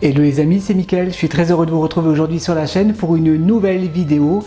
Hello les amis, c'est Mickaël, je suis très heureux de vous retrouver aujourd'hui sur la chaîne pour une nouvelle vidéo.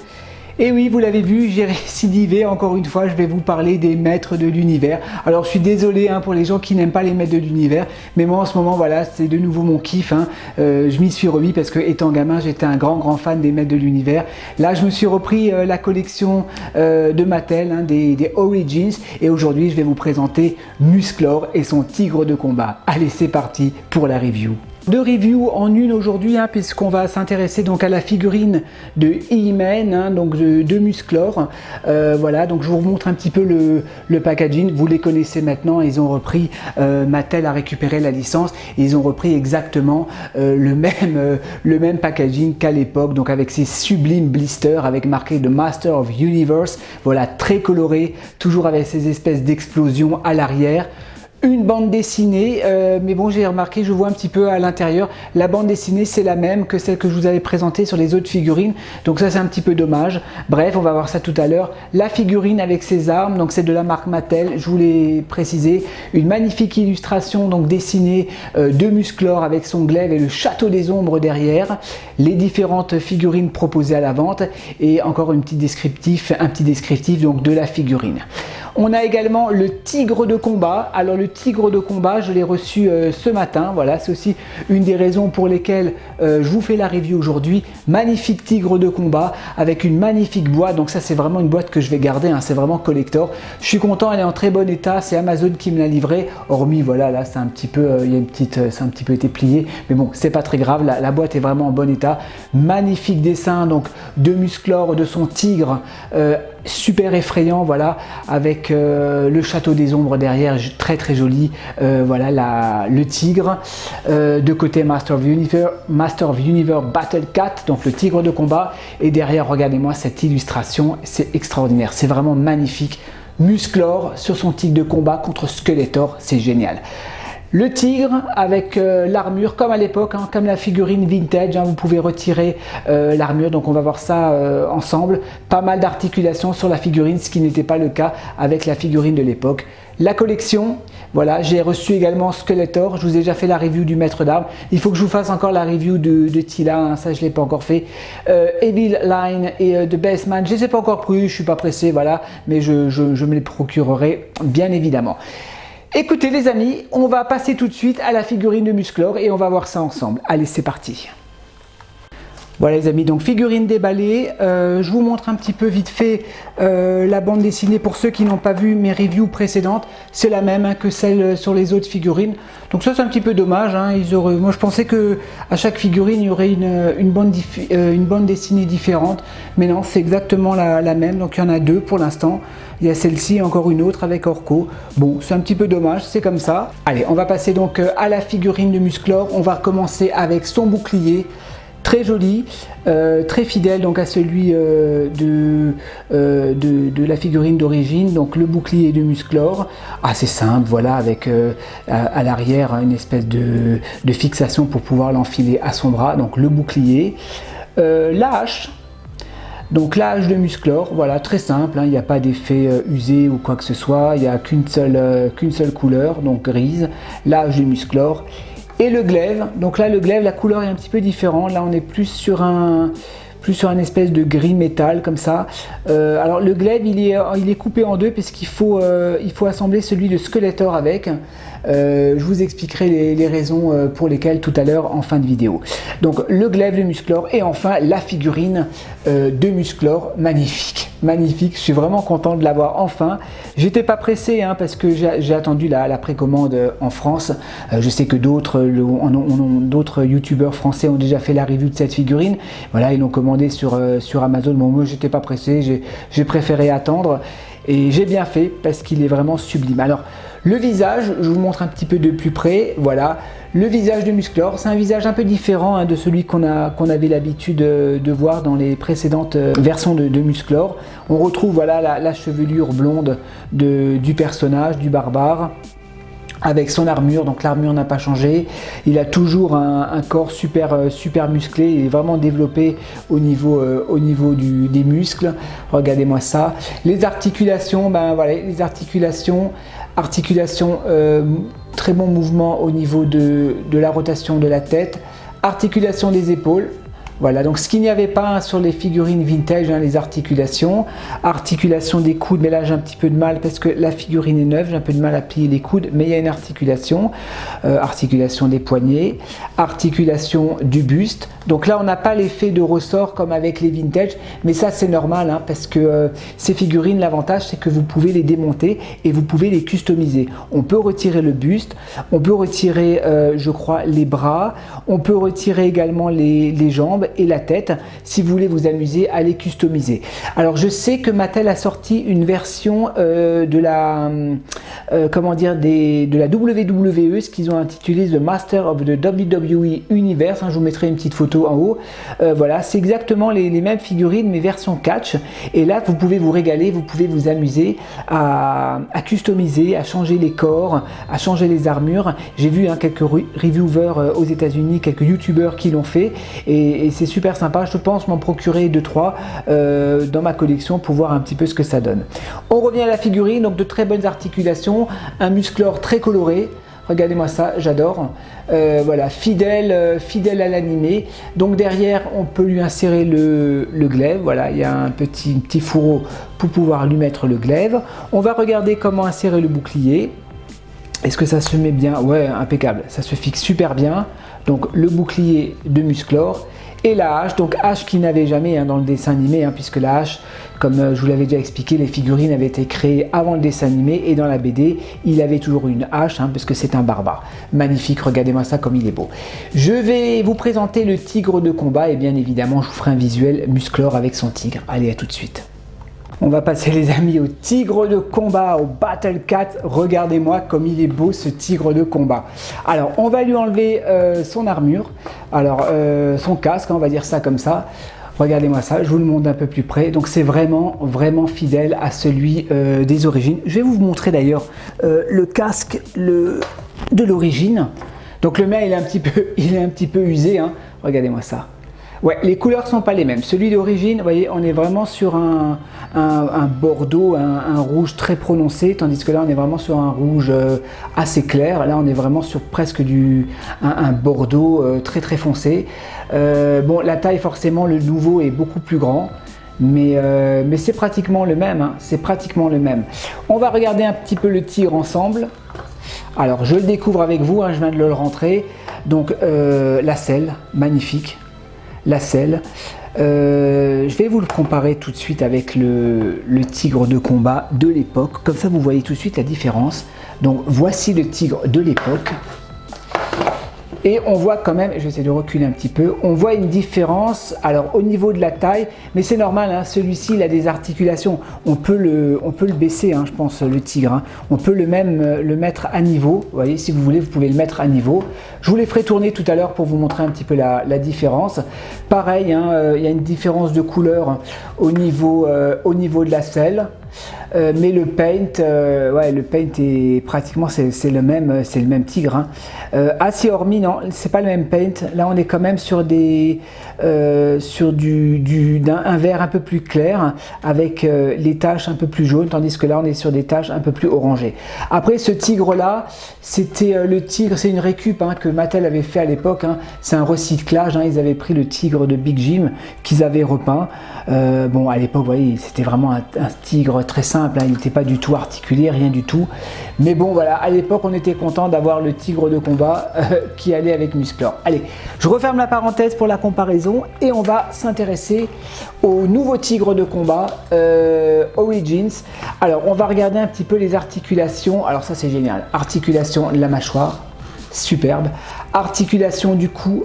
Et oui, vous l'avez vu, j'ai récidivé encore une fois, je vais vous parler des maîtres de l'univers. Alors je suis désolé pour les gens qui n'aiment pas les maîtres de l'univers, mais moi en ce moment voilà, c'est de nouveau mon kiff. Je m'y suis remis parce que étant gamin, j'étais un grand fan des maîtres de l'univers. Là, je me suis repris la collection de Mattel, des Origins, et aujourd'hui je vais vous présenter Musclor et son tigre de combat. Allez, c'est parti pour la review. Deux reviews en une aujourd'hui, puisqu'on va s'intéresser donc à la figurine de He-Man, donc de Musclor. Voilà, donc je vous remontre un petit peu le packaging. Vous les connaissez maintenant, ils ont repris, Mattel a récupéré la licence et ils ont repris exactement le même packaging qu'à l'époque, donc avec ces sublimes blisters avec marqué The Master of Universe. Voilà, très coloré, toujours avec ces espèces d'explosions à l'arrière. Une bande dessinée, mais bon, j'ai remarqué, je vois un petit peu à l'intérieur, la bande dessinée c'est la même que celle que je vous avais présentée sur les autres figurines, donc ça c'est un petit peu dommage. Bref, on va voir ça tout à l'heure. La figurine avec ses armes, donc c'est de la marque Mattel, je vous l'ai précisé. Une magnifique illustration donc dessinée de Musclor avec son glaive et le château des ombres derrière. Les différentes figurines proposées à la vente et encore un petit descriptif donc de la figurine. On a également le tigre de combat. Alors le tigre de combat, je l'ai reçu ce matin. Voilà, c'est aussi une des raisons pour lesquelles je vous fais la review aujourd'hui. Magnifique tigre de combat avec une magnifique boîte. Donc ça, c'est vraiment une boîte que je vais garder. C'est vraiment collector. Je suis content, elle est en très bon état. C'est Amazon qui me l'a livré. Hormis, voilà, là, c'est un petit peu, c'est un petit peu été plié. Mais bon, c'est pas très grave. La boîte est vraiment en bon état. Magnifique dessin donc de Musclor, de son tigre. Super effrayant, voilà, avec le château des ombres derrière, très joli. Voilà le tigre. De côté Master of Universe Battle Cat, donc le tigre de combat. Et derrière, regardez-moi cette illustration, c'est extraordinaire, c'est vraiment magnifique. Musclor sur son tigre de combat contre Skeletor, c'est génial. Le tigre avec l'armure comme à l'époque, comme la figurine vintage, vous pouvez retirer l'armure, donc on va voir ça ensemble. Pas mal d'articulations sur la figurine, ce qui n'était pas le cas avec la figurine de l'époque. La collection, voilà, j'ai reçu également Skeletor, je vous ai déjà fait la review du maître d'armes. Il faut que je vous fasse encore la review de Tila, ça je ne l'ai pas encore fait. Evil Line et The Best Man, je ne les ai pas encore pris, je ne suis pas pressé, voilà, mais je me les procurerai bien évidemment. Écoutez les amis, on va passer tout de suite à la figurine de Musclor et on va voir ça ensemble. Allez, c'est parti. Voilà les amis, donc figurine déballée. Je vous montre un petit peu vite fait la bande dessinée pour ceux qui n'ont pas vu mes reviews précédentes. C'est la même que celle sur les autres figurines. Donc ça c'est un petit peu dommage. Moi je pensais que à chaque figurine il y aurait une bande dessinée différente. Mais non, c'est exactement la même. Donc il y en a deux pour l'instant. Il y a celle-ci et encore une autre avec Orko. Bon, c'est un petit peu dommage, c'est comme ça. Allez, on va passer donc à la figurine de Musclor. On va commencer avec son bouclier. Très joli, très fidèle donc à celui de la figurine d'origine, donc le bouclier de Musclor, assez simple, voilà, avec à l'arrière une espèce de fixation pour pouvoir l'enfiler à son bras, donc le bouclier, la hache. Donc la hache de Musclor, voilà, très simple, il n'y a pas d'effet usé ou quoi que ce soit, il n'y a qu'une seule couleur, donc grise, la hache de Musclor. Et le glaive, donc là le glaive, la couleur est un petit peu différente, là on est plus sur un espèce de gris métal comme ça. Alors le glaive il est coupé en deux parce qu'il faut assembler celui de Skeletor avec. Je vous expliquerai les raisons pour lesquelles tout à l'heure en fin de vidéo. Donc le glaive de Musclor et enfin la figurine de Musclor, magnifique, je suis vraiment content de l'avoir enfin. J'étais pas pressé parce que j'ai attendu la précommande en France. Je sais que d'autres youtubeurs français ont déjà fait la review de cette figurine. Voilà, ils l'ont commandé sur Amazon. Bon, moi j'étais pas pressé, j'ai préféré attendre. Et j'ai bien fait parce qu'il est vraiment sublime. Alors le visage, je vous montre un petit peu de plus près. Voilà, le visage de Musclor, c'est un visage un peu différent de celui qu'on avait l'habitude de voir dans les précédentes versions de Musclor. On retrouve voilà la chevelure blonde du personnage, du barbare, avec son armure, donc l'armure n'a pas changé. Il a toujours un corps super musclé, il est vraiment développé au niveau des muscles. Regardez-moi ça. Les articulations, voilà, les articulations, très bon mouvement au niveau de la rotation de la tête. Articulation des épaules. Voilà, donc ce qu'il n'y avait pas sur les figurines vintage, les articulations. Articulation des coudes, mais là j'ai un petit peu de mal parce que la figurine est neuve, j'ai un peu de mal à plier les coudes, mais il y a une articulation. Articulation des poignets, articulation du buste. Donc là on n'a pas l'effet de ressort comme avec les vintage, mais ça c'est normal parce que ces figurines, l'avantage c'est que vous pouvez les démonter et vous pouvez les customiser. On peut retirer le buste, on peut retirer je crois les bras, on peut retirer également les jambes et la tête si vous voulez vous amuser à les customiser. Alors je sais que Mattel a sorti une version de la comment dire de la WWE, ce qu'ils ont intitulé The Master of the WWE Universe. Je vous mettrai une petite photo en haut. Voilà, c'est exactement les mêmes figurines mais version catch. Et là vous pouvez vous régaler, vous pouvez vous amuser à customiser, à changer les corps, à changer les armures. J'ai vu quelques reviewers aux États-Unis, quelques youtubeurs qui l'ont fait et c'est super sympa. Je pense m'en procurer 2-3 dans ma collection pour voir un petit peu ce que ça donne. On revient à la figurine, donc de très bonnes articulations, un musclor très coloré. Regardez-moi ça, j'adore. Voilà, fidèle à l'animé. Donc derrière, on peut lui insérer le glaive. Voilà, il y a un petit fourreau pour pouvoir lui mettre le glaive. On va regarder comment insérer le bouclier. Est-ce que ça se met bien? Ouais, impeccable. Ça se fixe super bien. Donc le bouclier de musclor. Et la hache, donc hache qui n'avait jamais dans le dessin animé, puisque la hache, comme je vous l'avais déjà expliqué, les figurines avaient été créées avant le dessin animé et dans la BD, il avait toujours une hache, parce que c'est un barbare. Magnifique, regardez-moi ça comme il est beau. Je vais vous présenter le tigre de combat et bien évidemment, je vous ferai un visuel musclor avec son tigre. Allez, à tout de suite. On va passer les amis au tigre de combat, au Battle Cat. Regardez-moi comme il est beau ce tigre de combat. Alors on va lui enlever son armure, alors son casque, on va dire ça comme ça. Regardez-moi ça, je vous le montre d'un peu plus près. Donc c'est vraiment fidèle à celui des origines. Je vais vous montrer d'ailleurs le casque de l'origine. Donc le mien il est un petit peu usé, regardez-moi ça. Ouais, les couleurs sont pas les mêmes. Celui d'origine, vous voyez, on est vraiment sur un bordeaux, un rouge très prononcé, tandis que là, on est vraiment sur un rouge assez clair. Là, on est vraiment sur presque un bordeaux très foncé. Bon, la taille, forcément, le nouveau est beaucoup plus grand. Mais c'est pratiquement le même, c'est pratiquement le même. On va regarder un petit peu le tigre ensemble. Alors, je le découvre avec vous, je viens de le rentrer. Donc, la selle, magnifique. La selle. Je vais vous le comparer tout de suite avec le tigre de combat de l'époque. Comme ça, vous voyez tout de suite la différence. Donc, voici le tigre de l'époque. Et on voit quand même, je vais essayer de reculer un petit peu, on voit une différence, alors au niveau de la taille, mais c'est normal, celui-ci il a des articulations, on peut le baisser, je pense, le tigre, on peut le mettre à niveau, vous voyez, si vous voulez, vous pouvez le mettre à niveau. Je vous les ferai tourner tout à l'heure pour vous montrer un petit peu la différence. Pareil, il y a une différence de couleur au niveau de la selle. Mais le paint, le paint est pratiquement c'est le même tigre. Assez hormis, non, c'est pas le même paint. Là, on est quand même sur un vert un peu plus clair avec les taches un peu plus jaunes, tandis que là, on est sur des taches un peu plus orangées. Après, ce tigre-là, c'était le tigre, c'est une récup que Mattel avait fait à l'époque. C'est un recyclage. Ils avaient pris le tigre de Big Jim qu'ils avaient repeint. Bon, à l'époque, vous voyez, c'était vraiment un tigre très simple, il n'était pas du tout articulé, rien du tout. Mais bon, voilà, à l'époque, on était content d'avoir le tigre de combat qui allait avec musclor. Allez, je referme la parenthèse pour la comparaison et on va s'intéresser au nouveau tigre de combat Origins. Alors, on va regarder un petit peu les articulations. Alors ça, c'est génial. Articulation de la mâchoire, superbe. Articulation du cou.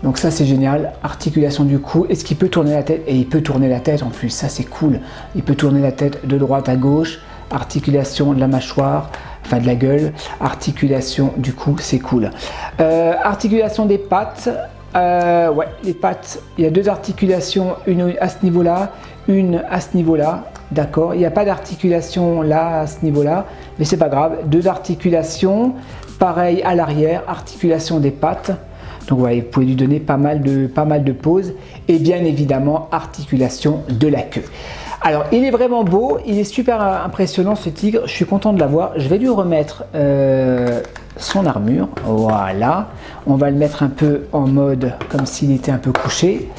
Donc ça c'est génial, articulation du cou. Est-ce qu'il peut tourner la tête? Et il peut tourner la tête en plus, ça c'est cool. Il peut tourner la tête de droite à gauche, articulation de la mâchoire, enfin de la gueule, articulation du cou, c'est cool. Articulation des pattes, ouais, les pattes, il y a deux articulations, une à ce niveau-là, une à ce niveau-là. D'accord, il n'y a pas d'articulation là à ce niveau-là, mais c'est pas grave. Deux articulations, pareil à l'arrière, articulation des pattes. Donc voilà, vous pouvez lui donner pas mal de poses et bien évidemment articulation de la queue. Alors il est vraiment beau, il est super impressionnant ce tigre, je suis content de l'avoir. Je vais lui remettre son armure. Voilà, on va le mettre un peu en mode comme s'il était un peu couché.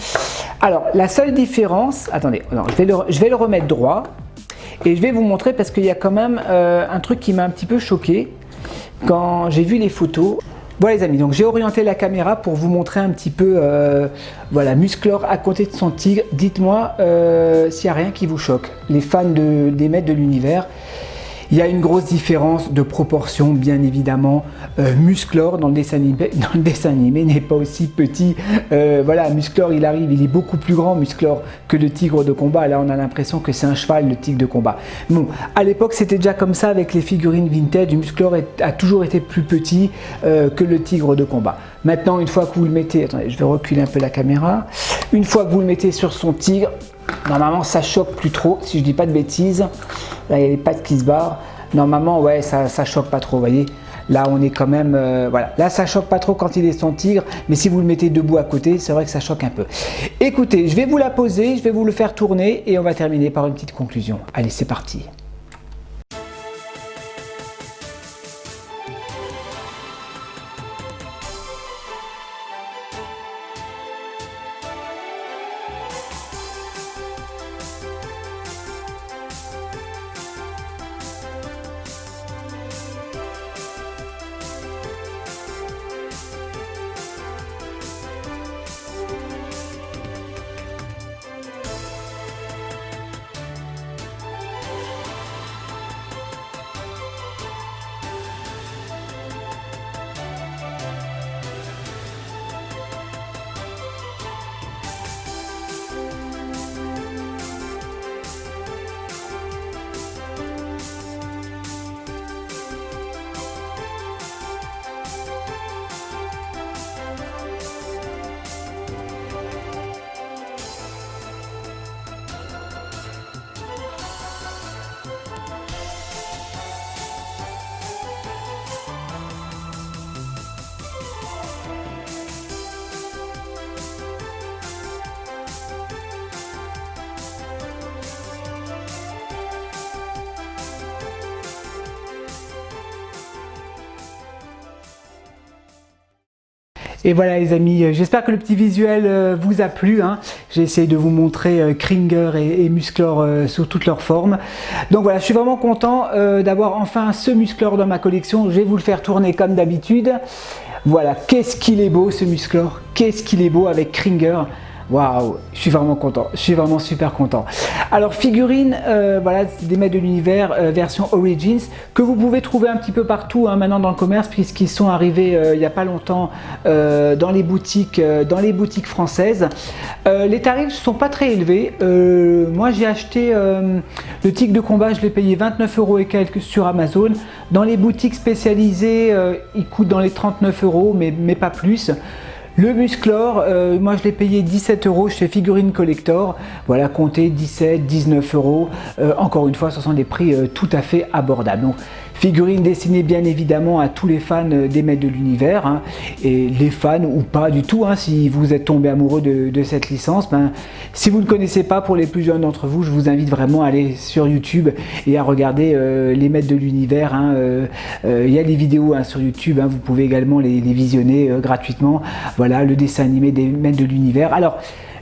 Alors la seule différence, attendez, non, je vais le remettre droit et je vais vous montrer parce qu'il y a quand même un truc qui m'a un petit peu choqué quand j'ai vu les photos. Voilà les amis, donc j'ai orienté la caméra pour vous montrer un petit peu voilà, Musclor à côté de son tigre. Dites-moi s'il n'y a rien qui vous choque, les fans des maîtres de l'univers. Il y a une grosse différence de proportion, bien évidemment. Musclor dans le dessin animé n'est pas aussi petit. Voilà, Musclor il arrive, il est beaucoup plus grand, Musclor, que le tigre de combat. Là, on a l'impression que c'est un cheval, le tigre de combat. Bon, à l'époque, c'était déjà comme ça avec les figurines vintage. Musclor a toujours été plus petit que le tigre de combat. Maintenant, une fois que vous le mettez, attendez, je vais reculer un peu la caméra. Une fois que vous le mettez sur son tigre, normalement, ça choque plus trop, si je dis pas de bêtises. Là, il y a les pattes qui se barrent. Normalement, ouais, ça choque pas trop, vous voyez. Là, on est quand même... voilà. Là, ça choque pas trop quand il est son tigre. Mais si vous le mettez debout à côté, c'est vrai que ça choque un peu. Écoutez, je vais vous la poser, je vais vous le faire tourner et on va terminer par une petite conclusion. Allez, c'est parti. Et voilà les amis, j'espère que le petit visuel vous a plu. Hein. J'ai essayé de vous montrer Kringer et Musclor sous toutes leurs formes. Donc voilà, je suis vraiment content d'avoir enfin ce Musclor dans ma collection. Je vais vous le faire tourner comme d'habitude. Voilà, qu'est-ce qu'il est beau ce Musclor. Qu'est-ce qu'il est beau avec Kringer. Waouh, je suis vraiment content, je suis vraiment super content. Alors figurines, voilà, c'est des maîtres de l'univers version Origins que vous pouvez trouver un petit peu partout hein, maintenant dans le commerce puisqu'ils sont arrivés il n'y a pas longtemps dans les boutiques françaises. Les tarifs ne sont pas très élevés. Moi j'ai acheté le tigre de combat, je l'ai payé 29 € et quelques sur Amazon. Dans les boutiques spécialisées, il coûte dans les 39 €, mais pas plus. Le Musclor, moi je l'ai payé 17 € chez Figurine Collector. Voilà, comptez 17, 19 €. Encore une fois, ce sont des prix tout à fait abordables. Donc, figurine destinée bien évidemment à tous les fans des maîtres de l'univers. Hein, et les fans ou pas du tout, hein, si vous êtes tombé amoureux de cette licence. Ben, si vous ne connaissez pas, pour les plus jeunes d'entre vous, je vous invite vraiment à aller sur YouTube et à regarder les maîtres de l'univers. Hein, il y a les vidéos hein, sur YouTube, hein, vous pouvez également les visionner gratuitement. Voilà, le dessin animé des maîtres de l'univers. Alors,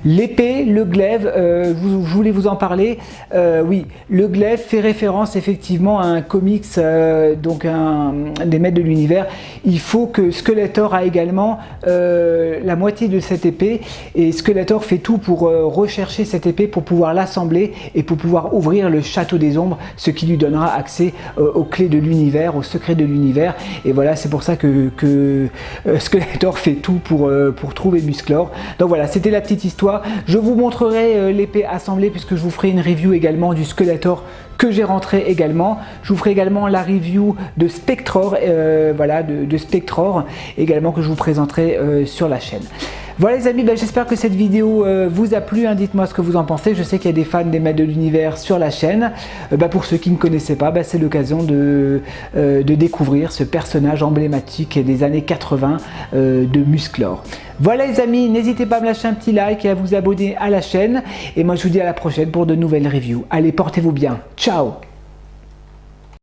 l'épée, le glaive, je voulais vous en parler. Oui, le glaive fait référence effectivement à un comics, donc des maîtres de l'univers. Il faut que Skeletor a également la moitié de cette épée et Skeletor fait tout pour rechercher cette épée pour pouvoir l'assembler et pour pouvoir ouvrir le château des ombres, ce qui lui donnera accès aux clés de l'univers, aux secrets de l'univers. Et voilà, c'est pour ça que Skeletor fait tout pour trouver Musclor. Donc voilà, c'était la petite histoire. Je vous montrerai l'épée assemblée puisque je vous ferai une review également du Skeletor que j'ai rentré également. Je vous ferai également la review de Spectror, voilà, de Spectror également que je vous présenterai sur la chaîne. Voilà les amis, ben, j'espère que cette vidéo vous a plu, hein, dites-moi ce que vous en pensez. Je sais qu'il y a des fans des maîtres de l'univers sur la chaîne. Pour ceux qui ne connaissaient pas, c'est l'occasion de découvrir ce personnage emblématique des années 80 de Musclor. Voilà les amis, n'hésitez pas à me lâcher un petit like et à vous abonner à la chaîne. Et moi je vous dis à la prochaine pour de nouvelles reviews. Allez, portez-vous bien, ciao!